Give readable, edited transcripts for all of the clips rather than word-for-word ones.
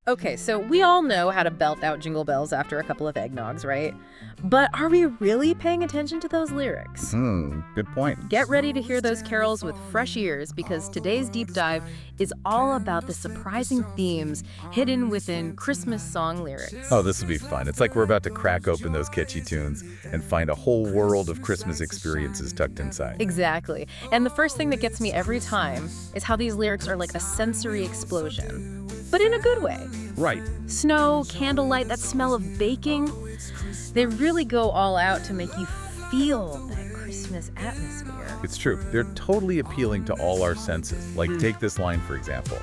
Okay, so we all know how to belt out Jingle Bells after a couple of eggnogs, right? But are we really paying attention to those lyrics? Good point. Get ready to hear those carols with fresh ears because today's deep dive is all about the surprising themes hidden within Christmas song lyrics. Oh, this will be fun. It's like we're about to crack open those catchy tunes and find a whole world of Christmas experiences tucked inside. Exactly. And the first thing that gets me every time is how these lyrics are like a sensory explosion, but in a good way. Right. Snow, candlelight, that smell of baking. They really go all out to make you feel that Christmas atmosphere. It's true. They're totally appealing to all our senses. Like, take this line, for example.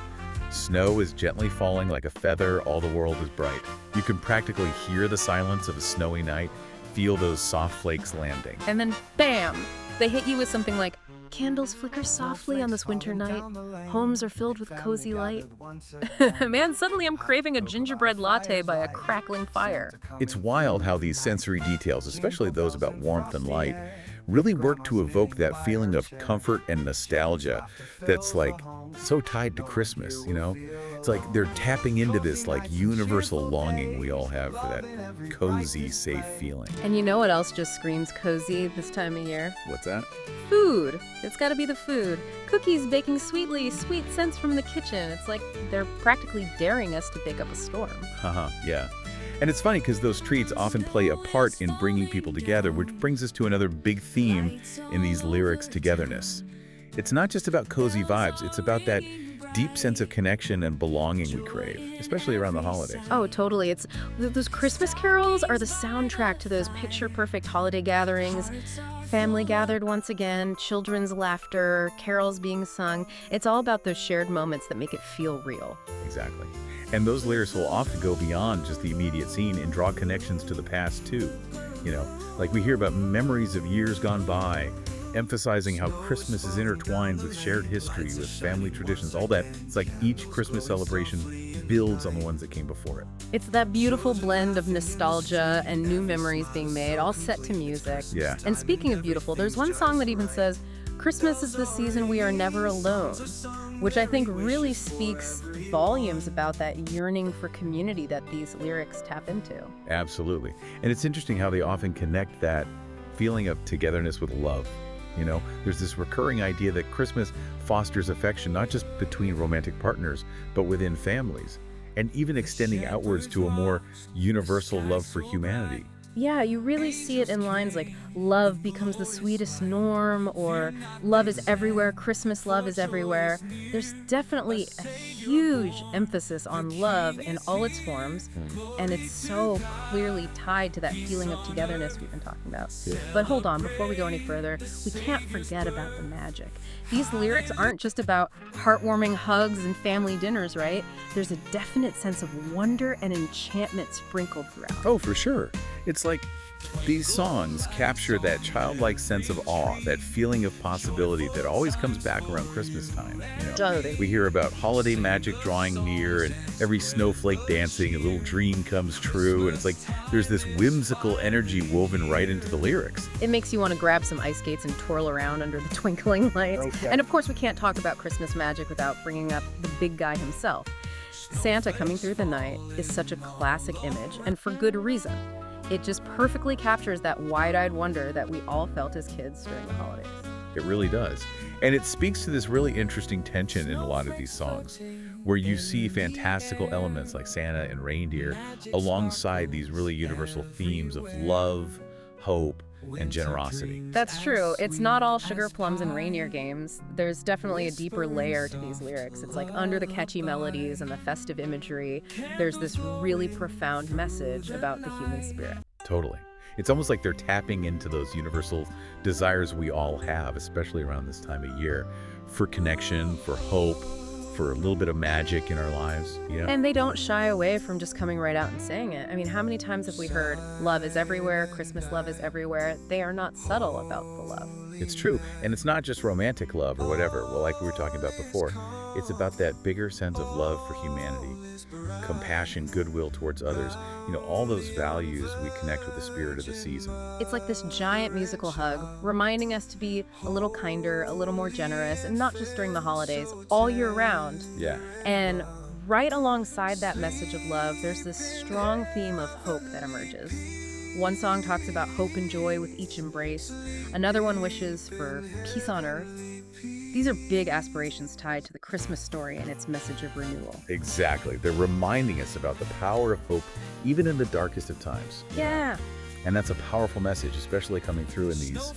Snow is gently falling like a feather, all the world is bright. You can practically hear the silence of a snowy night, feel those soft flakes landing. And then, bam, they hit you with something like, candles flicker softly on this winter night. Homes are filled with cozy light. Man, suddenly I'm craving a gingerbread latte by a crackling fire. It's wild how these sensory details, especially those about warmth and light, really work to evoke that feeling of comfort and nostalgia that's like so tied to Christmas, you know? It's like they're tapping into this like universal longing we all have for that cozy, safe feeling. And you know what else just screams cozy this time of year? What's that? Food. It's got to be the food. Cookies baking sweetly, sweet scents from the kitchen. It's like they're practically daring us to bake up a storm. Yeah. And it's funny because those treats often play a part in bringing people together, which brings us to another big theme in these lyrics, togetherness. It's not just about cozy vibes, it's about that deep sense of connection and belonging we crave, especially around the holidays. Oh, totally. It's those Christmas carols are the soundtrack to those picture-perfect holiday gatherings. Family gathered once again, children's laughter, carols being sung. It's all about those shared moments that make it feel real. Exactly. And those lyrics will often go beyond just the immediate scene and draw connections to the past too. You know, like we hear about memories of years gone by, emphasizing how Christmas is intertwined with shared history, with family traditions, all that. It's like each Christmas celebration builds on the ones that came before it. It's that beautiful blend of nostalgia and new memories being made, all set to music. Yeah. And speaking of beautiful, there's one song that even says, Christmas is the season we are never alone, which I think really speaks volumes about that yearning for community that these lyrics tap into. Absolutely. And it's interesting how they often connect that feeling of togetherness with love. You know, there's this recurring idea that Christmas fosters affection not just between romantic partners, but within families, and even extending outwards to a more universal love for humanity. Yeah, you really see it in lines like, love becomes the sweetest norm, or love is everywhere, Christmas love is everywhere. There's definitely a huge emphasis on love in all its forms, and it's so clearly tied to that feeling of togetherness we've been talking about. Yeah. But hold on, before we go any further, we can't forget about the magic. These lyrics aren't just about heartwarming hugs and family dinners, right? There's a definite sense of wonder and enchantment sprinkled throughout. Oh, for sure. It's like these songs capture that childlike sense of awe, that feeling of possibility that always comes back around Christmas time. You know, Totally. we hear about holiday magic drawing near and every snowflake dancing, a little dream comes true. And it's like there's this whimsical energy woven right into the lyrics. It makes you want to grab some ice skates and twirl around under the twinkling lights. Okay. And of course, we can't talk about Christmas magic without bringing up the big guy himself. Santa coming through the night is such a classic image, and for good reason. It just perfectly captures that wide-eyed wonder that we all felt as kids during the holidays. It really does. And it speaks to this really interesting tension in a lot of these songs, where you see fantastical elements like Santa and reindeer alongside these really universal themes of love, hope, and generosity. That's true. It's not all sugar plums and reindeer games. There's definitely a deeper layer to these lyrics. It's like under the catchy melodies and the festive imagery, there's this really profound message about the human spirit. Totally. It's almost like they're tapping into those universal desires we all have, especially around this time of year, for connection, for hope, for a little bit of magic in our lives. Yeah. And they don't shy away from just coming right out and saying it. I mean, how many times have we heard love is everywhere, Christmas love is everywhere? They are not subtle about the love. It's true. And it's not just romantic love or whatever. Well, like we were talking about before, it's about that bigger sense of love for humanity, compassion, goodwill towards others. You know, all those values we connect with the spirit of the season. It's like this giant musical hug, reminding us to be a little kinder, a little more generous, and not just during the holidays, all year round. Yeah. And right alongside that message of love, there's this strong theme of hope that emerges. One song talks about hope and joy with each embrace. Another one wishes for peace on earth. These are big aspirations tied to the Christmas story and its message of renewal. Exactly. They're reminding us about the power of hope even in the darkest of times. Yeah. And that's a powerful message, especially coming through in these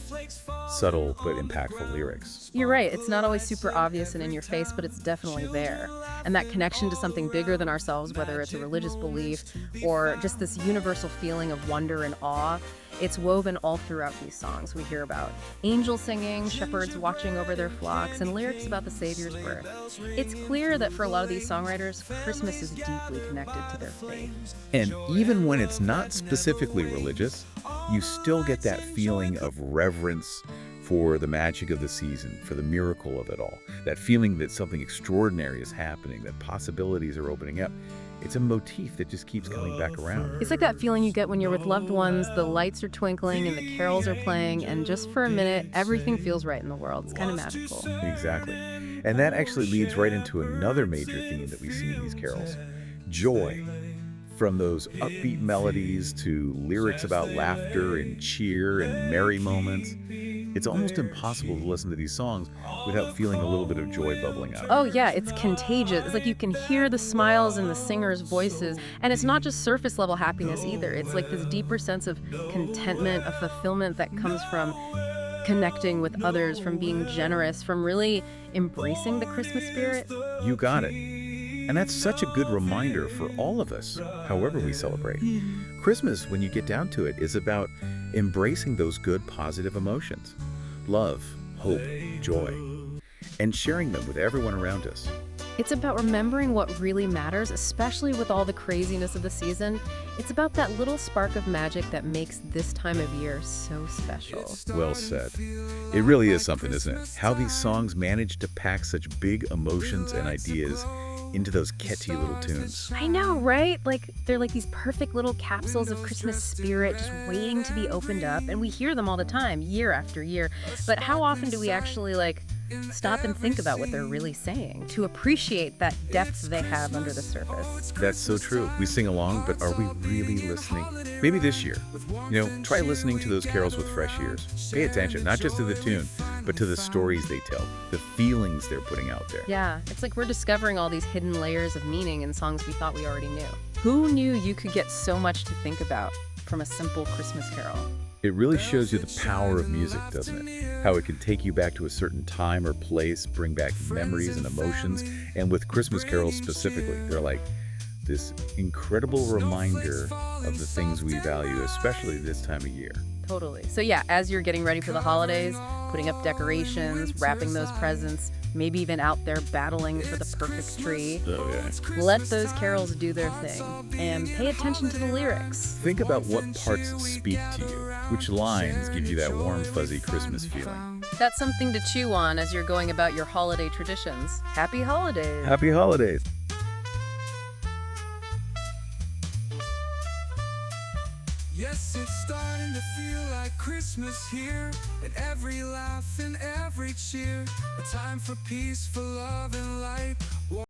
subtle but impactful lyrics. You're right. It's not always super obvious and in your face, but it's definitely there. And that connection to something bigger than ourselves, whether it's a religious belief or just this universal feeling of wonder and awe, it's woven all throughout these songs. We hear about angels singing, shepherds watching over their flocks, and lyrics about the Savior's birth. It's clear that for a lot of these songwriters, Christmas is deeply connected to their faith. And even when it's not specifically religious, you still get that feeling of reverence for the magic of the season, for the miracle of it all. That feeling that something extraordinary is happening, that possibilities are opening up. It's a motif that just keeps coming back around. It's like that feeling you get when you're with loved ones, the lights are twinkling and the carols are playing, and just for a minute, everything feels right in the world. It's kind of magical. Exactly. And that actually leads right into another major theme that we see in these carols: joy. From those upbeat melodies to lyrics about laughter and cheer and merry moments, it's almost impossible to listen to these songs without feeling a little bit of joy bubbling up. Oh yeah, it's contagious. It's like you can hear the smiles in the singers' voices. And it's not just surface level happiness either. It's like this deeper sense of contentment, of fulfillment that comes from connecting with others, from being generous, from really embracing the Christmas spirit. You got it. And that's such a good reminder for all of us, however we celebrate. Christmas, when you get down to it, is about embracing those good, positive emotions: love, hope, joy, and sharing them with everyone around us. It's about remembering what really matters, especially with all the craziness of the season. It's about that little spark of magic that makes this time of year so special. Well said. It really is something, isn't it? How these songs manage to pack such big emotions and ideas into those catchy little tunes. I know, right? Like, they're like these perfect little capsules of Christmas spirit just waiting to be opened up. And we hear them all the time, year after year. But how often do we actually, stop and think about what they're really saying, to appreciate that depth they have under the surface? That's so true. We sing along, but are we really listening? Maybe this year, try listening to those carols with fresh ears. Pay attention, not just to the tune, but to the stories they tell, the feelings they're putting out there. Yeah, it's like we're discovering all these hidden layers of meaning in songs we thought we already knew. Who knew you could get so much to think about from a simple Christmas carol? It really shows you the power of music, doesn't it? How it can take you back to a certain time or place, bring back memories and emotions. And with Christmas carols specifically, they're like this incredible reminder of the things we value, especially this time of year. Totally. So yeah, as you're getting ready for the holidays, putting up decorations, wrapping those presents, maybe even out there battling for the perfect tree, Oh, yeah. let those carols do their thing and pay attention to the lyrics. Think about what parts speak to you. Which lines give you that warm, fuzzy Christmas feeling? That's something to chew on as you're going about your holiday traditions. Happy holidays! Happy holidays! Yes, it's starting to feel like Christmas here, and every laugh and every cheer, a time for peace, for love and light.